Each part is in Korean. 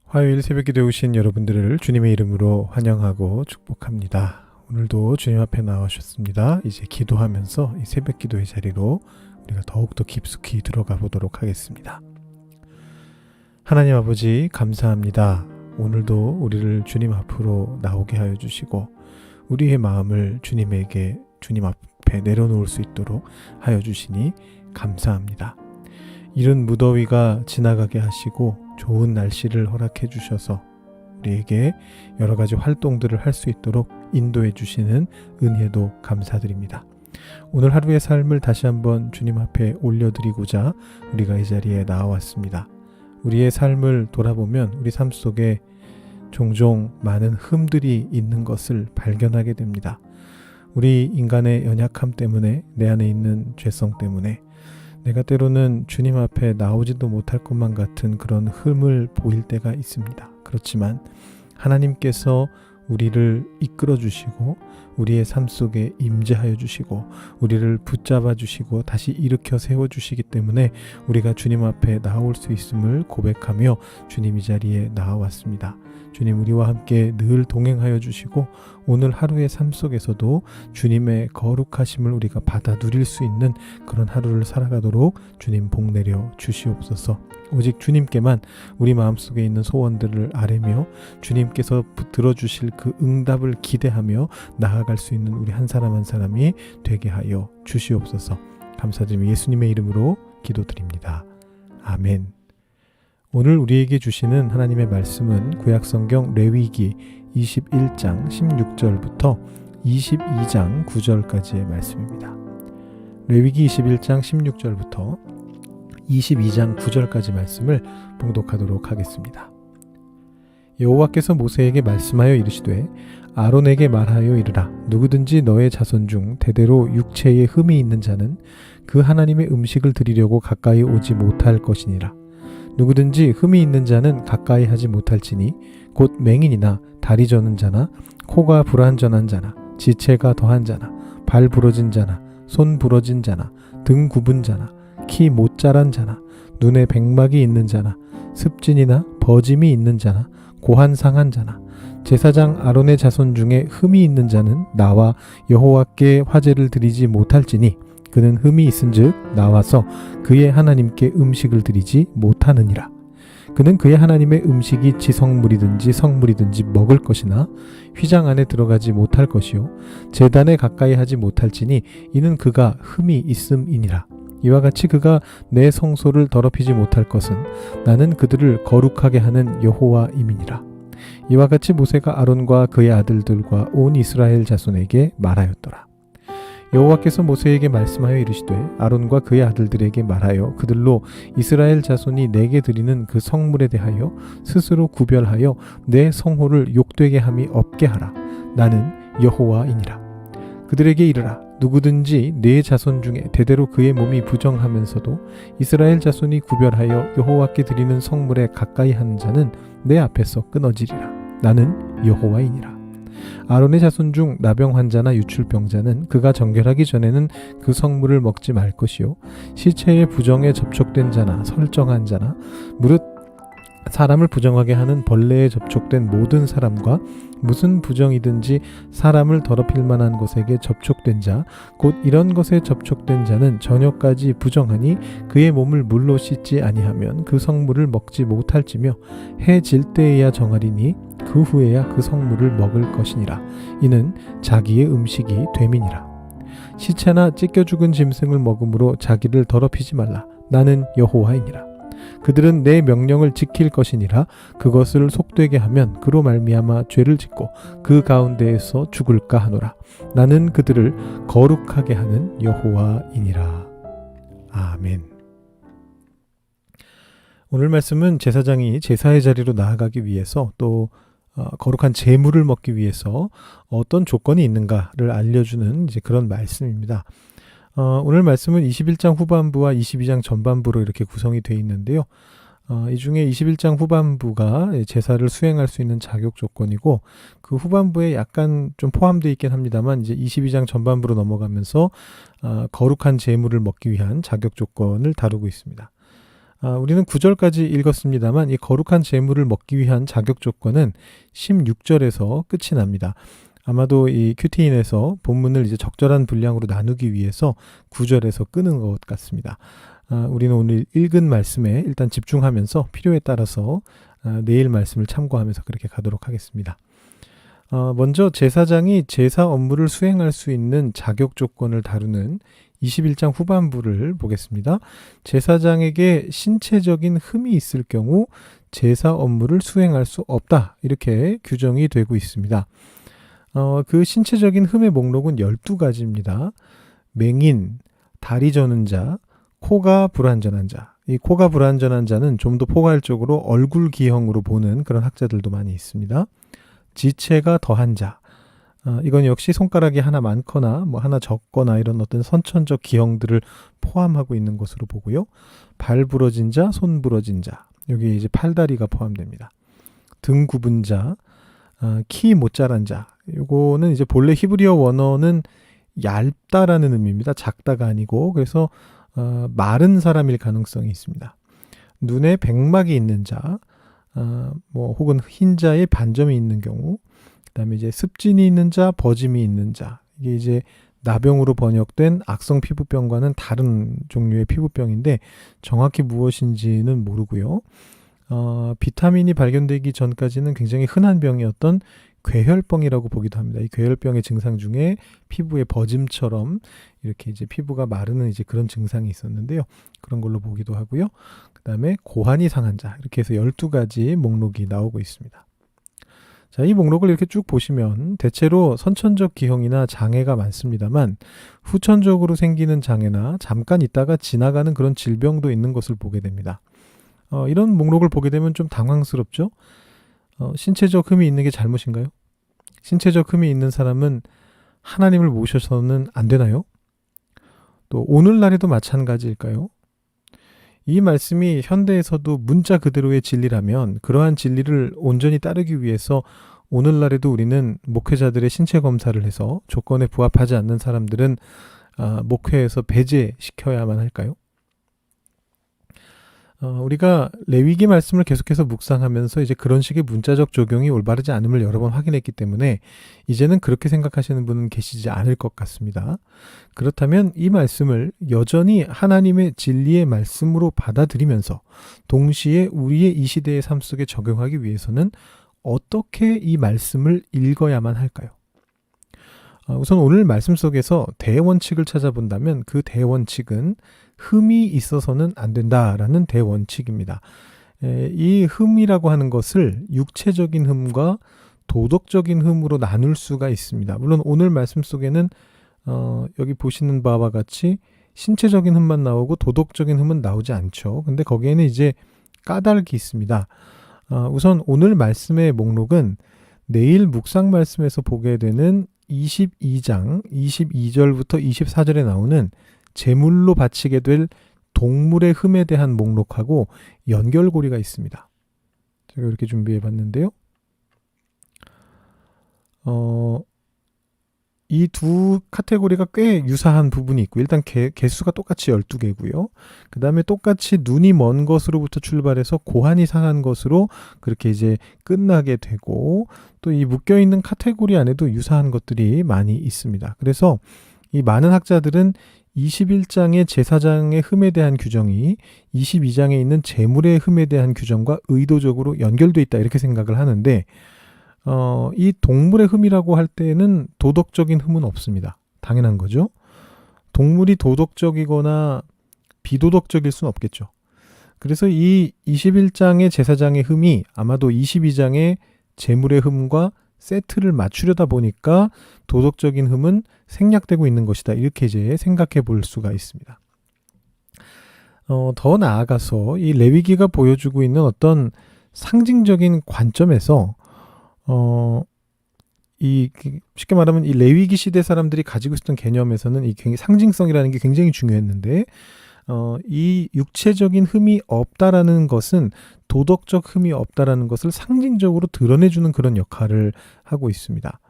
화요일 새벽기도에 오신 여러분들을 주님의 이름으로 환영하고 축복합니다. 오늘도 주님 앞에 나오셨습니다. 이제 기도하면서 이 새벽기도의 자리로 우리가 더욱더 깊숙이 들어가 보도록 하겠습니다. 하나님 아버지 감사합니다. 오늘도 우리를 주님 앞으로 나오게 하여 주시고 우리의 마음을 주님 앞에 내려놓을 수 있도록 하여 주시니 감사합니다. 이른 무더위가 지나가게 하시고 좋은 날씨를 허락해 주셔서 우리에게 여러 가지 활동들을 할 수 있도록 인도해 주시는 은혜도 감사드립니다. 오늘 하루의 삶을 다시 한번 주님 앞에 올려드리고자 우리가 이 자리에 나와왔습니다. 우리의 삶을 돌아보면 우리 삶 속에 종종 많은 흠들이 있는 것을 발견하게 됩니다. 우리 인간의 연약함 때문에, 내 안에 있는 죄성 때문에 내가 때로는 주님 앞에 나오지도 못할 것만 같은 그런 흠을 보일 때가 있습니다. 그렇지만 하나님께서 우리를 이끌어 주시고 우리의 삶 속에 임재하여 주시고 우리를 붙잡아 주시고 다시 일으켜 세워 주시기 때문에 우리가 주님 앞에 나올 수 있음을 고백하며 주님 이 자리에 나와왔습니다. 주님 우리와 함께 늘 동행하여 주시고 오늘 하루의 삶 속에서도 주님의 거룩하심을 우리가 받아 누릴 수 있는 그런 하루를 살아가도록 주님 복 내려 주시옵소서. 오직 주님께만 우리 마음속에 있는 소원들을 아뢰며 주님께서 들어주실 그 응답을 기대하며 나아갈 수 있는 우리 한 사람 한 사람이 되게 하여 주시옵소서. 감사드리며 예수님의 이름으로 기도드립니다. 아멘. 오늘 우리에게 주시는 하나님의 말씀은 구약성경 레위기 21장 16절부터 22장 9절까지의 말씀입니다. 레위기 21장 16절부터 22장 9절까지 말씀을 봉독하도록 하겠습니다. 여호와께서 모세에게 말씀하여 이르시되 아론에게 말하여 이르라. 누구든지 너의 자손 중 대대로 육체에 흠이 있는 자는 그 하나님의 음식을 드리려고 가까이 오지 못할 것이니라. 누구든지 흠이 있는 자는 가까이 하지 못할지니 곧 맹인이나 다리 저는 자나 코가 불완전한 자나 지체가 더한 자나 발 부러진 자나 손 부러진 자나 등 굽은 자나 키 못 자란 자나 눈에 백막이 있는 자나 습진이나 버짐이 있는 자나 고한 상한 자나 제사장 아론의 자손 중에 흠이 있는 자는 나와 여호와께 화제를 드리지 못할지니 그는 흠이 있은즉 나와서 그의 하나님께 음식을 드리지 못하느니라. 그는 그의 하나님의 음식이 지성물이든지 성물이든지 먹을 것이나 휘장 안에 들어가지 못할 것이요 제단에 가까이 하지 못할지니 이는 그가 흠이 있음이니라. 이와 같이 그가 내 성소를 더럽히지 못할 것은 나는 그들을 거룩하게 하는 여호와임이니라. 이와 같이 모세가 아론과 그의 아들들과 온 이스라엘 자손에게 말하였더라. 여호와께서 모세에게 말씀하여 이르시되 아론과 그의 아들들에게 말하여 그들로 이스라엘 자손이 내게 드리는 그 성물에 대하여 스스로 구별하여 내 성호를 욕되게 함이 없게 하라. 나는 여호와이니라. 그들에게 이르라. 누구든지 네 자손 중에 대대로 그의 몸이 부정하면서도 이스라엘 자손이 구별하여 여호와께 드리는 성물에 가까이 하는 자는 내 앞에서 끊어지리라. 나는 여호와이니라. 아론의 자손 중 나병 환자나 유출병자는 그가 정결하기 전에는 그 성물을 먹지 말 것이요 시체의 부정에 접촉된 자나 설정한 자나 무릇 사람을 부정하게 하는 벌레에 접촉된 모든 사람과 무슨 부정이든지 사람을 더럽힐 만한 것에게 접촉된 자 곧 이런 것에 접촉된 자는 저녁까지 부정하니 그의 몸을 물로 씻지 아니하면 그 성물을 먹지 못할지며 해 질 때에야 정하리니 그 후에야 그 성물을 먹을 것이니라. 이는 자기의 음식이 됨이니라. 시체나 찢겨 죽은 짐승을 먹음으로 자기를 더럽히지 말라. 나는 여호와이니라. 그들은 내 명령을 지킬 것이니라. 그것을 속되게 하면 그로 말미암아 죄를 짓고 그 가운데에서 죽을까 하노라. 나는 그들을 거룩하게 하는 여호와이니라. 아멘. 오늘 말씀은 제사장이 제사의 자리로 나아가기 위해서 또 거룩한 제물을 먹기 위해서 어떤 조건이 있는가를 알려주는 이제 그런 말씀입니다. 오늘 말씀은 21장 후반부와 22장 전반부로 이렇게 구성이 되어 있는데요. 이 중에 21장 후반부가 제사를 수행할 수 있는 자격 조건이고 그 후반부에 약간 좀 포함되어 있긴 합니다만 이제 22장 전반부로 넘어가면서 거룩한 제물을 먹기 위한 자격 조건을 다루고 있습니다. 우리는 9절까지 읽었습니다만 이 거룩한 재물을 먹기 위한 자격 조건은 16절에서 끝이 납니다. 아마도 이 큐티인에서 본문을 이제 적절한 분량으로 나누기 위해서 9절에서 끄는 것 같습니다. 우리는 오늘 읽은 말씀에 일단 집중하면서 필요에 따라서 내일 말씀을 참고하면서 그렇게 가도록 하겠습니다. 먼저 제사장이 제사 업무를 수행할 수 있는 자격 조건을 다루는 21장 후반부를 보겠습니다. 제사장에게 신체적인 흠이 있을 경우 제사 업무를 수행할 수 없다, 이렇게 규정이 되고 있습니다. 그 신체적인 흠의 목록은 12가지입니다. 맹인, 다리 저는 자, 코가 불완전한 자. 이 코가 불완전한 자는 좀 더 포괄적으로 얼굴 기형으로 보는 그런 학자들도 많이 있습니다. 지체가 더한 자. 이건 역시 손가락이 하나 많거나 뭐 하나 적거나 이런 어떤 선천적 기형들을 포함하고 있는 것으로 보고요. 발 부러진 자, 손 부러진 자. 여기 이제 팔다리가 포함됩니다. 등 굽은 자, 키 못 자란 자. 요거는 이제 본래 히브리어 원어는 얇다라는 의미입니다. 작다가 아니고. 그래서 마른 사람일 가능성이 있습니다. 눈에 백막이 있는 자, 혹은 흰자에 반점이 있는 경우, 그다음에 이제 습진이 있는 자, 버짐이 있는 자. 이게 이제 나병으로 번역된 악성 피부병과는 다른 종류의 피부병인데 정확히 무엇인지는 모르고요. 비타민이 발견되기 전까지는 굉장히 흔한 병이었던 괴혈병이라고 보기도 합니다. 이 괴혈병의 증상 중에 피부에 버짐처럼 이렇게 이제 피부가 마르는 이제 그런 증상이 있었는데요. 그런 걸로 보기도 하고요. 그다음에 고환이 상한 자, 이렇게 해서 12가지 목록이 나오고 있습니다. 자, 이 목록을 이렇게 쭉 보시면 대체로 선천적 기형이나 장애가 많습니다만 후천적으로 생기는 장애나 잠깐 있다가 지나가는 그런 질병도 있는 것을 보게 됩니다. 이런 목록을 보게 되면 좀 당황스럽죠? 신체적 흠이 있는 게 잘못인가요? 신체적 흠이 있는 사람은 하나님을 모셔서는 안 되나요? 또 오늘날에도 마찬가지일까요? 이 말씀이 현대에서도 문자 그대로의 진리라면 그러한 진리를 온전히 따르기 위해서 오늘날에도 우리는 목회자들의 신체 검사를 해서 조건에 부합하지 않는 사람들은 목회에서 배제시켜야만 할까요? 우리가 레위기 말씀을 계속해서 묵상하면서 이제 그런 식의 문자적 적용이 올바르지 않음을 여러 번 확인했기 때문에 이제는 그렇게 생각하시는 분은 계시지 않을 것 같습니다. 그렇다면 이 말씀을 여전히 하나님의 진리의 말씀으로 받아들이면서 동시에 우리의 이 시대의 삶 속에 적용하기 위해서는 어떻게 이 말씀을 읽어야만 할까요? 우선 오늘 말씀 속에서 대원칙을 찾아본다면 그 대원칙은 흠이 있어서는 안 된다라는 대원칙입니다. 이 흠이라고 하는 것을 육체적인 흠과 도덕적인 흠으로 나눌 수가 있습니다. 물론 오늘 말씀 속에는 여기 보시는 바와 같이 신체적인 흠만 나오고 도덕적인 흠은 나오지 않죠. 근데 거기에는 이제 까닭이 있습니다. 우선 오늘 말씀의 목록은 내일 묵상 말씀에서 보게 되는 22장 22절부터 24절에 나오는 제물로 바치게 될 동물의 흠에 대한 목록하고 연결고리가 있습니다. 제가 이렇게 준비해 봤는데요. 이 두 카테고리가 꽤 유사한 부분이 있고, 일단 개수가 똑같이 12개고요. 그 다음에 똑같이 눈이 먼 것으로부터 출발해서 고환이 상한 것으로 그렇게 이제 끝나게 되고, 또 이 묶여있는 카테고리 안에도 유사한 것들이 많이 있습니다. 그래서 이 많은 학자들은 21장의 제사장의 흠에 대한 규정이 22장에 있는 제물의 흠에 대한 규정과 의도적으로 연결되어 있다, 이렇게 생각을 하는데, 이 동물의 흠이라고 할 때는 도덕적인 흠은 없습니다. 당연한 거죠. 동물이 도덕적이거나 비도덕적일 수는 없겠죠. 그래서 이 21장의 제사장의 흠이 아마도 22장의 제물의 흠과 세트를 맞추려다 보니까 도덕적인 흠은 생략되고 있는 것이다, 이렇게 이제 생각해 볼 수가 있습니다. 더 나아가서 이 레위기가 보여주고 있는 어떤 상징적인 관점에서 쉽게 말하면 이 레위기 시대 사람들이 가지고 있었던 개념에서는 이 상징성이라는 게 굉장히 중요했는데, 이 육체적인 흠이 없다라는 것은 도덕적 흠이 없다라는 것을 상징적으로 드러내주는 그런 역할을 하고 있습니다.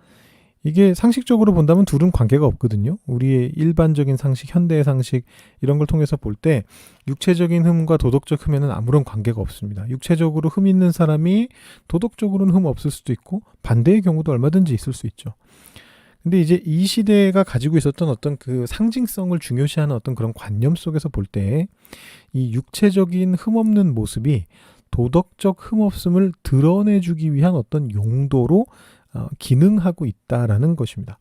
이게 상식적으로 본다면 둘은 관계가 없거든요. 우리의 일반적인 상식, 현대의 상식 이런 걸 통해서 볼 때 육체적인 흠과 도덕적 흠에는 아무런 관계가 없습니다. 육체적으로 흠 있는 사람이 도덕적으로는 흠 없을 수도 있고 반대의 경우도 얼마든지 있을 수 있죠. 근데 이제 이 시대가 가지고 있었던 어떤 그 상징성을 중요시하는 어떤 그런 관념 속에서 볼 때 이 육체적인 흠 없는 모습이 도덕적 흠 없음을 드러내주기 위한 어떤 용도로 기능하고 있다라는 것입니다.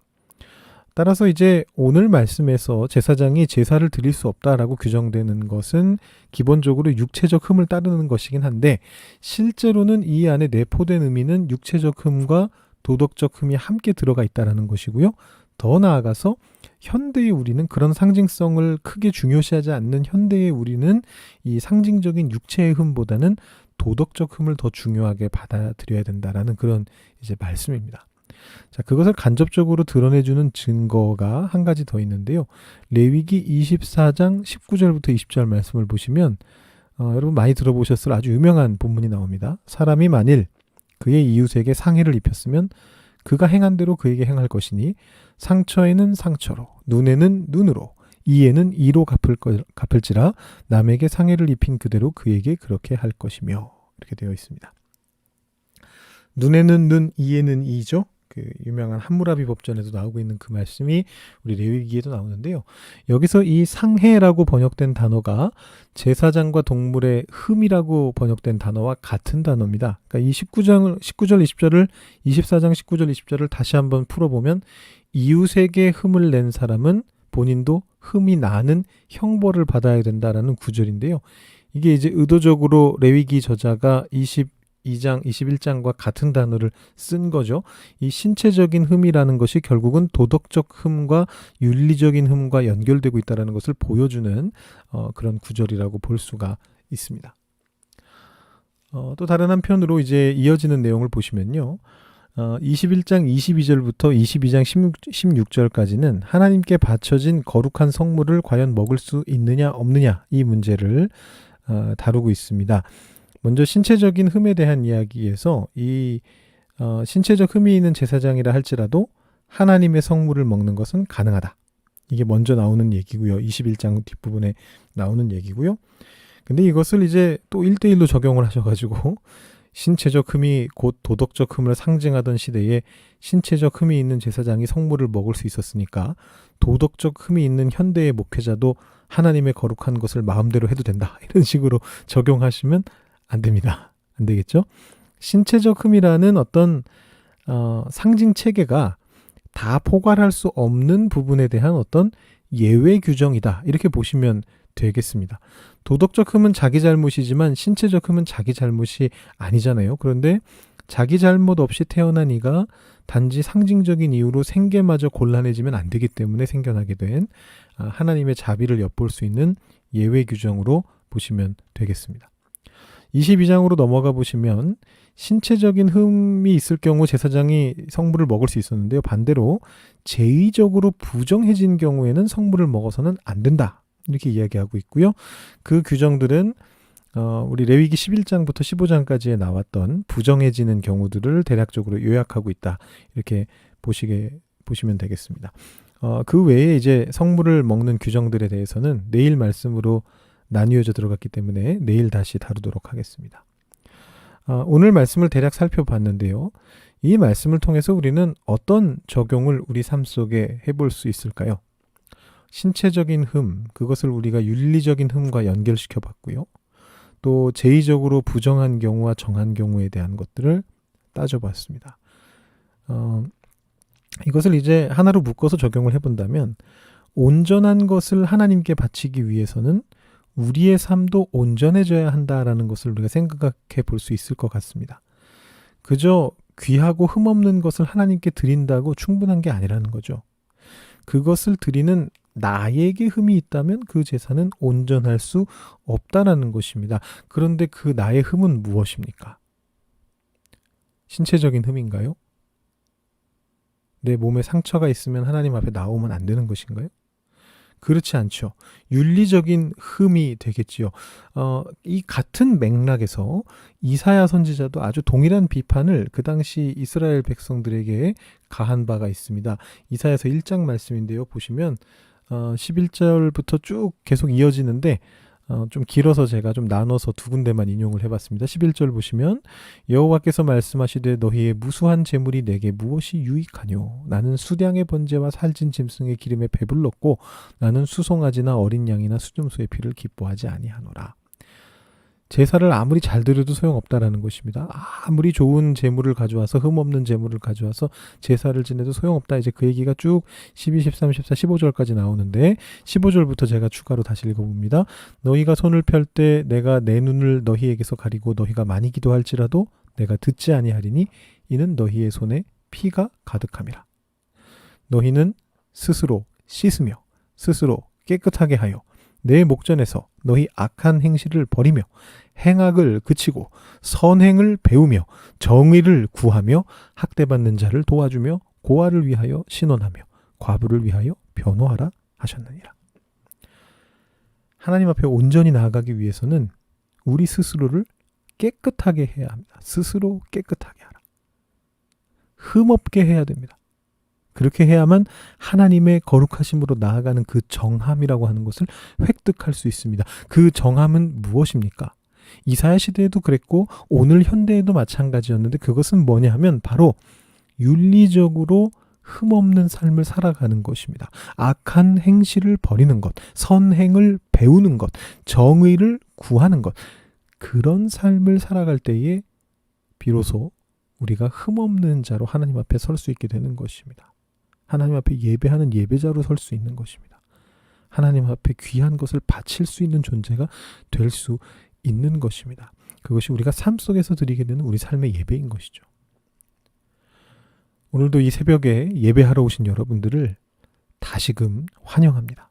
따라서 이제 오늘 말씀에서 제사장이 제사를 드릴 수 없다라고 규정되는 것은 기본적으로 육체적 흠을 따르는 것이긴 한데 실제로는 이 안에 내포된 의미는 육체적 흠과 도덕적 흠이 함께 들어가 있다라는 것이고요. 더 나아가서 현대의 우리는 그런 상징성을 크게 중요시하지 않는 현대의 우리는 이 상징적인 육체의 흠보다는 도덕적 흠을 더 중요하게 받아들여야 된다라는 그런 이제 말씀입니다. 자, 그것을 간접적으로 드러내주는 증거가 한 가지 더 있는데요. 레위기 24장 19절부터 20절 말씀을 보시면 여러분 많이 들어보셨을 아주 유명한 본문이 나옵니다. 사람이 만일 그의 이웃에게 상해를 입혔으면 그가 행한 대로 그에게 행할 것이니 상처에는 상처로, 눈에는 눈으로, 이에는 이로 갚을지라 남에게 상해를 입힌 그대로 그에게 그렇게 할 것이며 이렇게 되어 있습니다. 눈에는 눈, 이에는 이죠. 그 유명한 함무라비 법전에도 나오고 있는 그 말씀이 우리 레위기에도 나오는데요. 여기서 이 상해라고 번역된 단어가 제사장과 동물의 흠이라고 번역된 단어와 같은 단어입니다. 그러니까 이 19절 20절을 24장 19절 20절을 다시 한번 풀어보면 이웃에게 흠을 낸 사람은 본인도 흠이 나는 형벌을 받아야 된다라는 구절인데요. 이게 이제 의도적으로 레위기 저자가 22장, 21장과 같은 단어를 쓴 거죠. 이 신체적인 흠이라는 것이 결국은 도덕적 흠과 윤리적인 흠과 연결되고 있다는 것을 보여주는 그런 구절이라고 볼 수가 있습니다. 또 다른 한편으로 이제 이어지는 내용을 보시면요. 21장 22절부터 22장 16절까지는 하나님께 바쳐진 거룩한 성물을 과연 먹을 수 있느냐 없느냐 이 문제를 다루고 있습니다. 먼저 신체적인 흠에 대한 이야기에서 이 신체적 흠이 있는 제사장이라 할지라도 하나님의 성물을 먹는 것은 가능하다. 이게 먼저 나오는 얘기고요. 21장 뒷부분에 나오는 얘기고요. 근데 이것을 이제 또 1대1로 적용을 하셔가지고 신체적 흠이 곧 도덕적 흠을 상징하던 시대에 신체적 흠이 있는 제사장이 성물을 먹을 수 있었으니까 도덕적 흠이 있는 현대의 목회자도 하나님의 거룩한 것을 마음대로 해도 된다. 이런 식으로 적용하시면 안 됩니다. 안 되겠죠? 신체적 흠이라는 어떤 상징 체계가 다 포괄할 수 없는 부분에 대한 어떤 예외 규정이다. 이렇게 보시면 되겠습니다. 도덕적 흠은 자기 잘못이지만 신체적 흠은 자기 잘못이 아니잖아요. 그런데 자기 잘못 없이 태어난 이가 단지 상징적인 이유로 생계마저 곤란해지면 안 되기 때문에 생겨나게 된 하나님의 자비를 엿볼 수 있는 예외 규정으로 보시면 되겠습니다. 22장으로 넘어가 보시면 신체적인 흠이 있을 경우 제사장이 성물을 먹을 수 있었는데요. 반대로 제의적으로 부정해진 경우에는 성물을 먹어서는 안 된다. 이렇게 이야기하고 있고요. 그 규정들은 우리 레위기 11장부터 15장까지에 나왔던 부정해지는 경우들을 대략적으로 요약하고 있다. 이렇게 보시면 되겠습니다. 그 외에 이제 성물을 먹는 규정들에 대해서는 내일 말씀으로 나뉘어져 들어갔기 때문에 내일 다시 다루도록 하겠습니다. 오늘 말씀을 대략 살펴봤는데요. 이 말씀을 통해서 우리는 어떤 적용을 우리 삶 속에 해볼 수 있을까요? 신체적인 흠, 그것을 우리가 윤리적인 흠과 연결시켜 봤고요. 또 제의적으로 부정한 경우와 정한 경우에 대한 것들을 따져봤습니다. 이것을 이제 하나로 묶어서 적용을 해본다면 온전한 것을 하나님께 바치기 위해서는 우리의 삶도 온전해져야 한다라는 것을 우리가 생각해 볼 수 있을 것 같습니다. 그저 귀하고 흠없는 것을 하나님께 드린다고 충분한 게 아니라는 거죠. 그것을 드리는 나에게 흠이 있다면 그 제사는 온전할 수 없다라는 것입니다. 그런데 그 나의 흠은 무엇입니까? 신체적인 흠인가요? 내 몸에 상처가 있으면 하나님 앞에 나오면 안 되는 것인가요? 그렇지 않죠. 윤리적인 흠이 되겠지요. 이 같은 맥락에서 이사야 선지자도 아주 동일한 비판을 그 당시 이스라엘 백성들에게 가한 바가 있습니다. 이사야서 1장 말씀인데요. 보시면 11절부터 쭉 계속 이어지는데 좀 길어서 제가 좀 나눠서 두 군데만 인용을 해봤습니다. 11절 보시면 여호와께서 말씀하시되 너희의 무수한 재물이 내게 무엇이 유익하뇨? 나는 수량의 번제와 살진 짐승의 기름에 배불렀고 나는 수송아지나 어린 양이나 수금소의 피를 기뻐하지 아니하노라. 제사를 아무리 잘 드려도 소용없다라는 것입니다. 아무리 좋은 재물을 가져와서 흠없는 재물을 가져와서 제사를 지내도 소용없다. 이제 그 얘기가 쭉 12, 13, 14, 15절까지 나오는데 15절부터 제가 추가로 다시 읽어봅니다. 너희가 손을 펼 때 내가 내 눈을 너희에게서 가리고 너희가 많이 기도할지라도 내가 듣지 아니하리니 이는 너희의 손에 피가 가득함이라. 너희는 스스로 씻으며 스스로 깨끗하게 하여 내 목전에서 너희 악한 행실을 버리며 행악을 그치고 선행을 배우며 정의를 구하며 학대받는 자를 도와주며 고아를 위하여 신원하며 과부를 위하여 변호하라 하셨느니라. 하나님 앞에 온전히 나아가기 위해서는 우리 스스로를 깨끗하게 해야 합니다. 스스로 깨끗하게 하라. 흠없게 해야 됩니다. 그렇게 해야만 하나님의 거룩하심으로 나아가는 그 정함이라고 하는 것을 획득할 수 있습니다. 그 정함은 무엇입니까? 이사야 시대에도 그랬고 오늘 현대에도 마찬가지였는데 그것은 뭐냐 하면 바로 윤리적으로 흠없는 삶을 살아가는 것입니다. 악한 행실을 버리는 것, 선행을 배우는 것, 정의를 구하는 것, 그런 삶을 살아갈 때에 비로소 우리가 흠없는 자로 하나님 앞에 설 수 있게 되는 것입니다. 하나님 앞에 예배하는 예배자로 설 수 있는 것입니다. 하나님 앞에 귀한 것을 바칠 수 있는 존재가 될 수 있는 것입니다. 그것이 우리가 삶 속에서 드리게 되는 우리 삶의 예배인 것이죠. 오늘도 이 새벽에 예배하러 오신 여러분들을 다시금 환영합니다.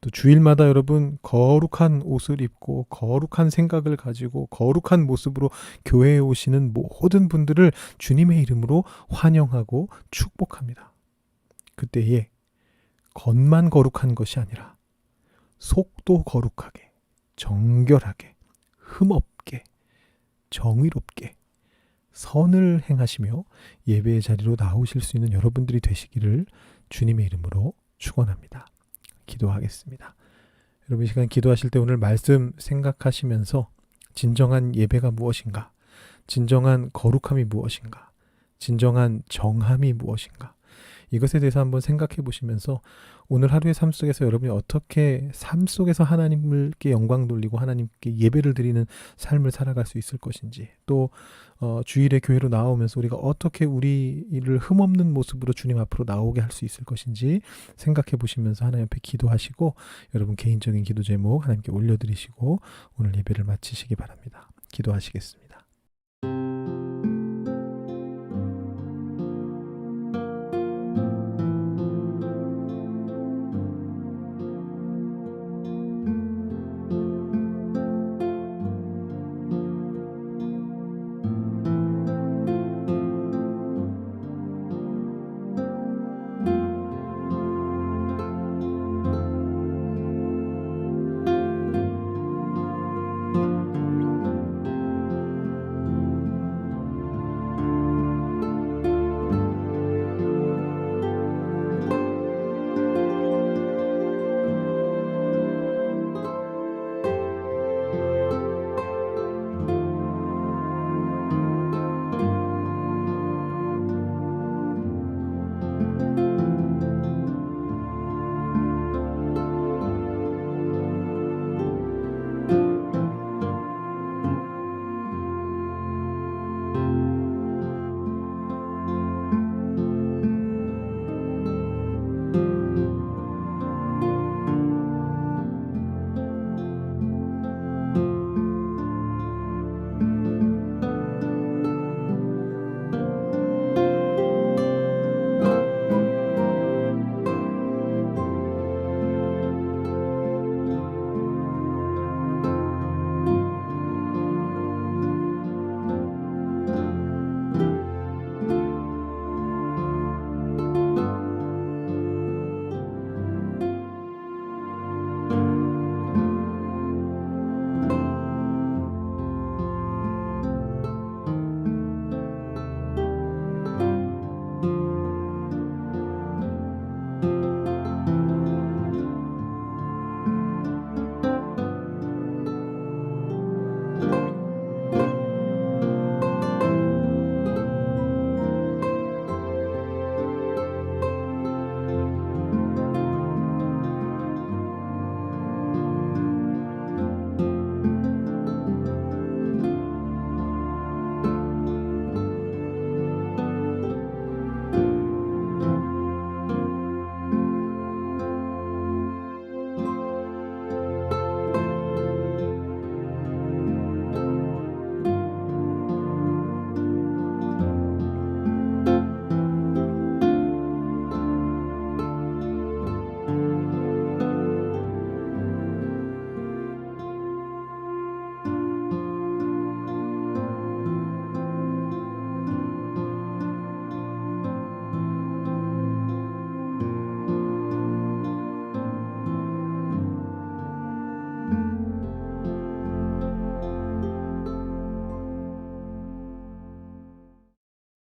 또 주일마다 여러분 거룩한 옷을 입고 거룩한 생각을 가지고 거룩한 모습으로 교회에 오시는 모든 분들을 주님의 이름으로 환영하고 축복합니다. 그때에 겉만 거룩한 것이 아니라 속도 거룩하게, 정결하게, 흠없게, 정의롭게 선을 행하시며 예배의 자리로 나오실 수 있는 여러분들이 되시기를 주님의 이름으로 축원합니다. 기도하겠습니다. 여러분 이 시간 기도하실 때 오늘 말씀 생각하시면서 진정한 예배가 무엇인가? 진정한 거룩함이 무엇인가? 진정한 정함이 무엇인가? 이것에 대해서 한번 생각해 보시면서 오늘 하루의 삶 속에서 여러분이 어떻게 삶 속에서 하나님께 영광 돌리고 하나님께 예배를 드리는 삶을 살아갈 수 있을 것인지, 또 주일에 교회로 나오면서 우리가 어떻게 우리를 흠없는 모습으로 주님 앞으로 나오게 할 수 있을 것인지 생각해 보시면서 하나님 앞에 기도하시고 여러분 개인적인 기도 제목 하나님께 올려드리시고 오늘 예배를 마치시기 바랍니다. 기도하시겠습니다.